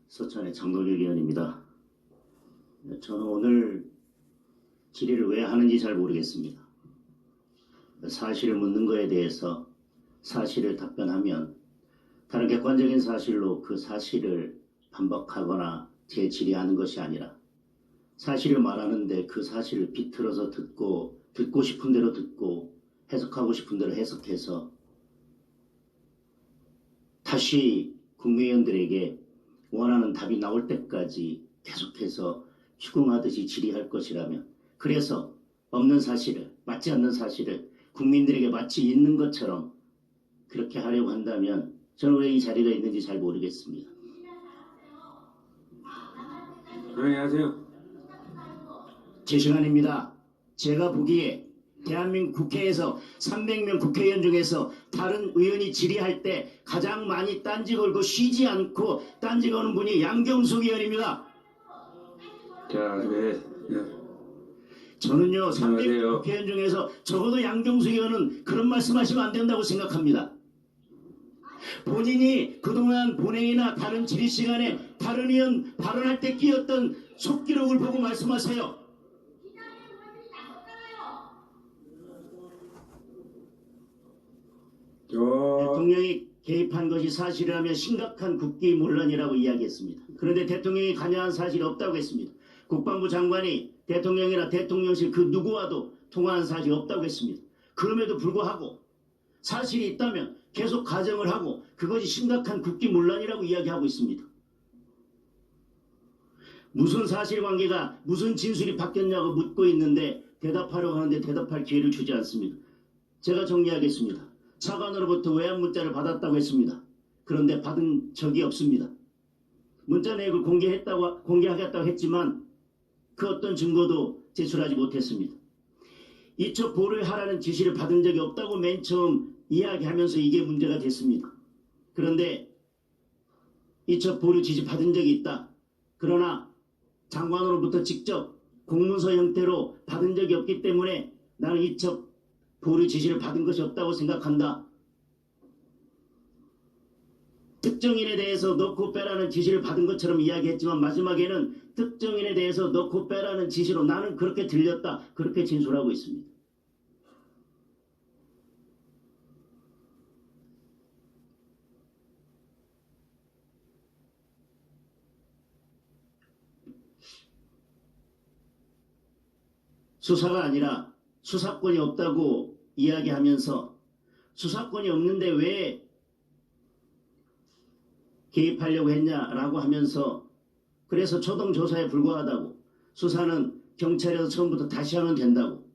서천의 장동혁 의원입니다. 저는 오늘 질의를 왜 하는지 잘 모르겠습니다. 사실을 묻는 것에 대해서 사실을 답변하면 다른 객관적인 사실로 그 사실을 반박하거나 재질의하는 것이 아니라 사실을 말하는데 그 사실을 비틀어서 듣고 싶은 대로 듣고 해석하고 싶은 대로 해석해서 다시 국회의원들에게 원하는 답이 나올 때까지 계속해서 추궁하듯이 질의할 것이라면, 그래서 없는 사실을, 맞지 않는 사실을 국민들에게 마치 있는 것처럼 그렇게 하려고 한다면 저는 왜 이 자리가 있는지 잘 모르겠습니다. 조용히 하세요. 제 시간입니다. 제가 보기에 대한민국 국회에서 300명 국회의원 중에서 다른 의원이 질의할 때 가장 많이 딴지 걸고 쉬지 않고 딴지 거는 분이 양경숙 의원입니다. 자, 네. 저는요, 300명 안녕하세요. 국회의원 중에서 적어도 양경숙 의원은 그런 말씀하시면 안 된다고 생각합니다. 본인이 그동안 본회의나 다른 질의 시간에 다른 의원 발언할 때 끼었던 속기록을 보고 말씀하세요. 대통령이 개입한 것이 사실이라면 심각한 국기문란이라고 이야기했습니다. 그런데 대통령이 관여한 사실이 없다고 했습니다. 국방부 장관이 대통령이나 대통령실 그 누구와도 통화한 사실이 없다고 했습니다. 그럼에도 불구하고 사실이 있다면 계속 가정을 하고 그것이 심각한 국기문란이라고 이야기하고 있습니다. 무슨 사실관계가 무슨 진술이 바뀌었냐고 묻고 있는데 대답하려고 하는데 대답할 기회를 주지 않습니다. 제가 정리하겠습니다. 차관으로부터 외환 문자를 받았다고 했습니다. 그런데 받은 적이 없습니다. 문자 내역을 공개하겠다고 했지만 그 어떤 증거도 제출하지 못했습니다. 이첩 보류하라는 지시를 받은 적이 없다고 맨 처음 이야기하면서 이게 문제가 됐습니다. 그런데 이첩 보류 지시 받은 적이 있다. 그러나 장관으로부터 직접 공문서 형태로 받은 적이 없기 때문에 나는 이첩 보류 지시를 받은 것이 없다고 생각한다. 특정인에 대해서 넣고 빼라는 지시를 받은 것처럼 이야기했지만 마지막에는 특정인에 대해서 넣고 빼라는 지시로 나는 그렇게 들렸다. 그렇게 진술하고 있습니다. 수사가 아니라 수사권이 없다고 이야기하면서 수사권이 없는데 왜 개입하려고 했냐라고 하면서 그래서 초동조사에 불과하다고, 수사는 경찰에서 처음부터 다시 하면 된다고,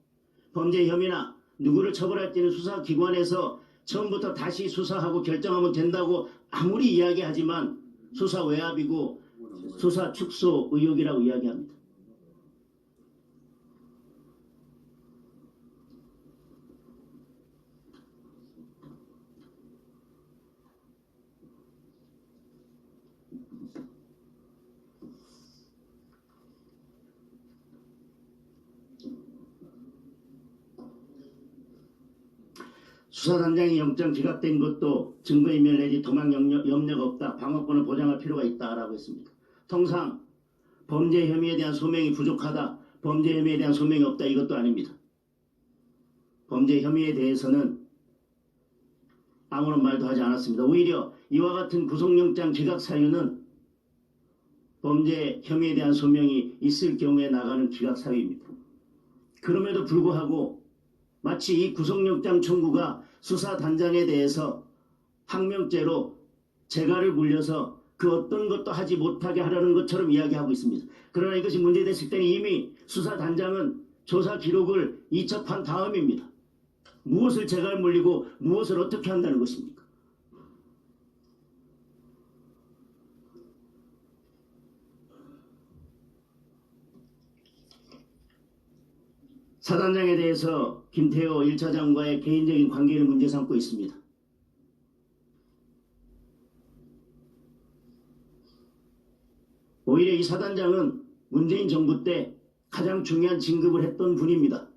범죄 혐의나 누구를 처벌할 때는 수사기관에서 처음부터 다시 수사하고 결정하면 된다고 아무리 이야기하지만 수사 외압이고 수사 축소 의혹이라고 이야기합니다. 수사단장이 영장 기각된 것도 증거인멸 내지 도망 염려가 없다. 방어권을 보장할 필요가 있다라고 했습니다. 통상 범죄 혐의에 대한 소명이 부족하다. 범죄 혐의에 대한 소명이 없다. 이것도 아닙니다. 범죄 혐의에 대해서는 아무런 말도 하지 않았습니다. 오히려 이와 같은 구속영장 기각 사유는 범죄 혐의에 대한 소명이 있을 경우에 나가는 기각 사유입니다. 그럼에도 불구하고 마치 이 구속영장 청구가 수사단장에 대해서 항명죄로 재가를 물려서 그 어떤 것도 하지 못하게 하려는 것처럼 이야기하고 있습니다. 그러나 이것이 문제됐을 때는 이미 수사단장은 조사 기록을 이첩한 다음입니다. 무엇을 재가를 물리고 무엇을 어떻게 한다는 것입니까? 사단장에 대해서 김태호 1차장과의 개인적인 관계를 문제 삼고 있습니다. 오히려 이 사단장은 문재인 정부 때 가장 중요한 진급을 했던 분입니다.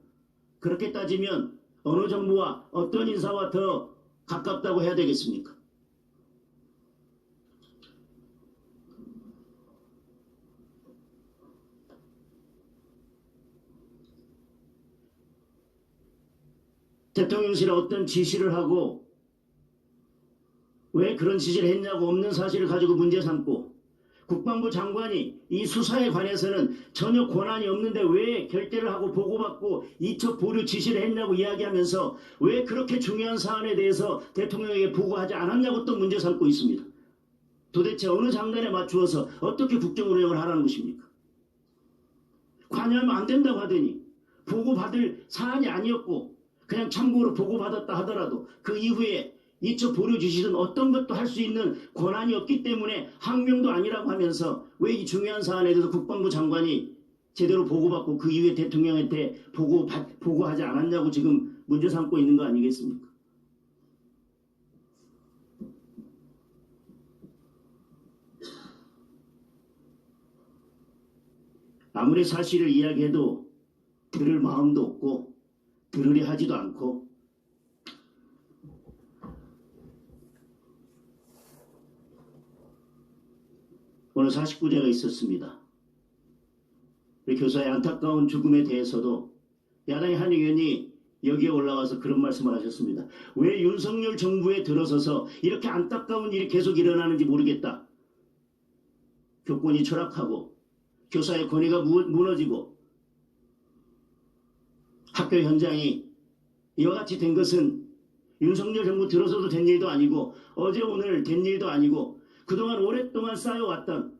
그렇게 따지면 어느 정부와 어떤 인사와 더 가깝다고 해야 되겠습니까? 대통령실에 어떤 지시를 하고 왜 그런 지시를 했냐고 없는 사실을 가지고 문제 삼고 국방부 장관이 이 수사에 관해서는 전혀 권한이 없는데 왜 결재를 하고 보고받고 이첩 보류 지시를 했냐고 이야기하면서 왜 그렇게 중요한 사안에 대해서 대통령에게 보고하지 않았냐고 또 문제 삼고 있습니다. 도대체 어느 장단에 맞추어서 어떻게 국정 운영을 하라는 것입니까? 관여하면 안 된다고 하더니 보고받을 사안이 아니었고 그냥 참고로 보고받았다 하더라도 그 이후에 이첩 보류 지시든 어떤 것도 할 수 있는 권한이 없기 때문에 항명도 아니라고 하면서 왜 이 중요한 사안에 대해서 국방부 장관이 제대로 보고받고 그 이후에 대통령한테 보고하지 않았냐고 지금 문제 삼고 있는 거 아니겠습니까? 아무리 사실을 이야기해도 들을 마음도 없고 들으려 하지도 않고 오늘 49제가 있었습니다. 우리 교사의 안타까운 죽음에 대해서도 야당의 한 의원이 여기에 올라와서 그런 말씀을 하셨습니다. 왜 윤석열 정부에 들어서서 이렇게 안타까운 일이 계속 일어나는지 모르겠다. 교권이 추락하고 교사의 권위가 무너지고 학교 현장이 이와 같이 된 것은 윤석열 정부 들어서도 된 일도 아니고 어제 오늘 된 일도 아니고 그동안 오랫동안 쌓여왔던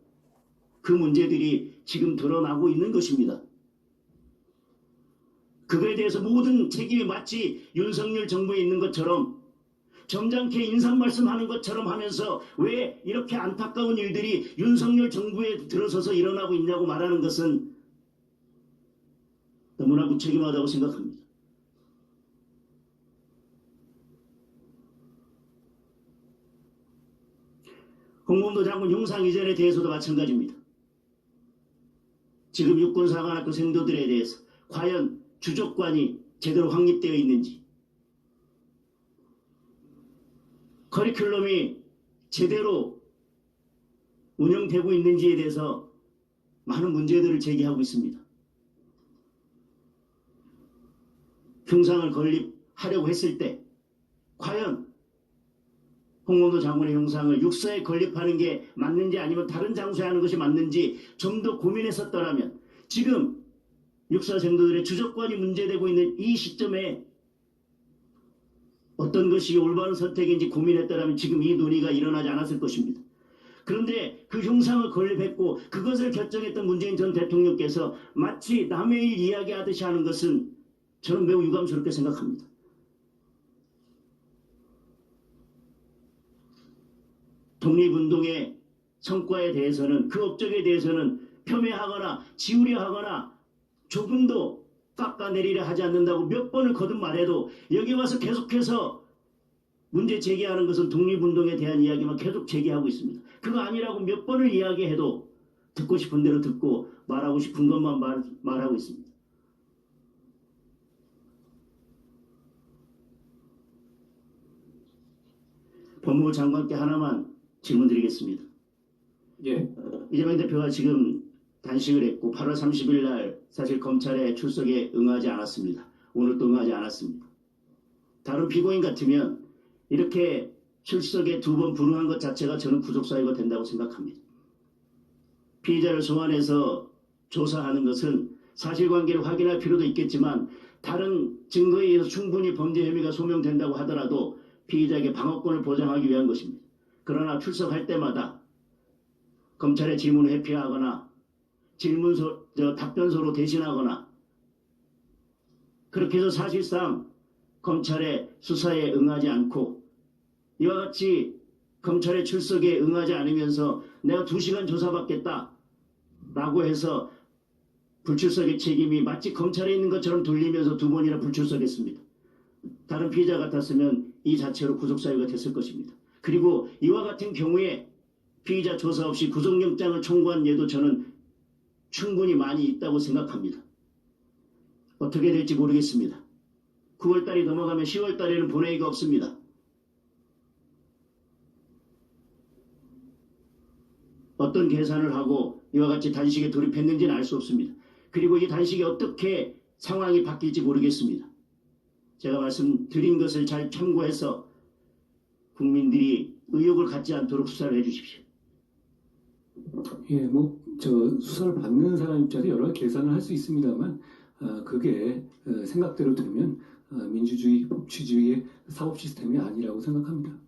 그 문제들이 지금 드러나고 있는 것입니다. 그거에 대해서 모든 책임이 마치 윤석열 정부에 있는 것처럼 점잖게 인사말씀하는 것처럼 하면서 왜 이렇게 안타까운 일들이 윤석열 정부에 들어서서 일어나고 있냐고 말하는 것은 너무나 무책임하다고 생각합니다. 홍범도 장군 형상 이전에 대해서도 마찬가지입니다. 지금 육군사관학교 생도들에 대해서 과연 주적관이 제대로 확립되어 있는지 커리큘럼이 제대로 운영되고 있는지에 대해서 많은 문제들을 제기하고 있습니다. 형상을 건립하려고 했을 때 과연 홍범도 장군의 형상을 육사에 건립하는 게 맞는지 아니면 다른 장소에 하는 것이 맞는지 좀 더 고민했었더라면 지금 육사 생도들의 주적관이 문제되고 있는 이 시점에 어떤 것이 올바른 선택인지 고민했더라면 지금 이 논의가 일어나지 않았을 것입니다. 그런데 그 형상을 건립했고 그것을 결정했던 문재인 전 대통령께서 마치 남의 일 이야기하듯이 하는 것은 저는 매우 유감스럽게 생각합니다. 독립운동의 성과에 대해서는 그 업적에 대해서는 폄훼하거나 지우려 하거나 조금도 깎아내리려 하지 않는다고 몇 번을 거듭 말해도 여기 와서 계속해서 문제 제기하는 것은 독립운동에 대한 이야기만 계속 제기하고 있습니다. 그거 아니라고 몇 번을 이야기해도 듣고 싶은 대로 듣고 말하고 싶은 것만 말하고 있습니다. 법무부 장관께 하나만 질문드리겠습니다. 예. 이재명 대표가 지금 단식을 했고 8월 30일 날 사실 검찰에 출석에 응하지 않았습니다. 오늘도 응하지 않았습니다. 다른 피고인 같으면 이렇게 출석에 2번 불응한 것 자체가 저는 구속사유가 된다고 생각합니다. 피의자를 소환해서 조사하는 것은 사실관계를 확인할 필요도 있겠지만 다른 증거에 의해서 충분히 범죄 혐의가 소명된다고 하더라도 피의자에게 방어권을 보장하기 위한 것입니다. 그러나 출석할 때마다 검찰의 질문을 회피하거나 답변서로 대신하거나 그렇게 해서 사실상 검찰의 수사에 응하지 않고 이와 같이 검찰의 출석에 응하지 않으면서 내가 2시간 조사받겠다 라고 해서 불출석의 책임이 마치 검찰에 있는 것처럼 돌리면서 2번이나 불출석했습니다. 다른 피의자 같았으면 이 자체로 구속사유가 됐을 것입니다. 그리고 이와 같은 경우에 피의자 조사 없이 구속영장을 청구한 예도 저는 충분히 많이 있다고 생각합니다. 어떻게 될지 모르겠습니다. 9월달이 넘어가면 10월달에는 본회의가 없습니다. 어떤 계산을 하고 이와 같이 단식에 돌입했는지는 알 수 없습니다. 그리고 이 단식이 어떻게 상황이 바뀔지 모르겠습니다. 제가 말씀드린 것을 잘 참고해서 국민들이 의혹을 갖지 않도록 수사를 해주십시오. 예, 뭐 저 수사를 받는 사람 입장에서 여러 가지 계산을 할 수 있습니다만 그게 생각대로 되면 민주주의, 법치주의의 사법 시스템이 아니라고 생각합니다.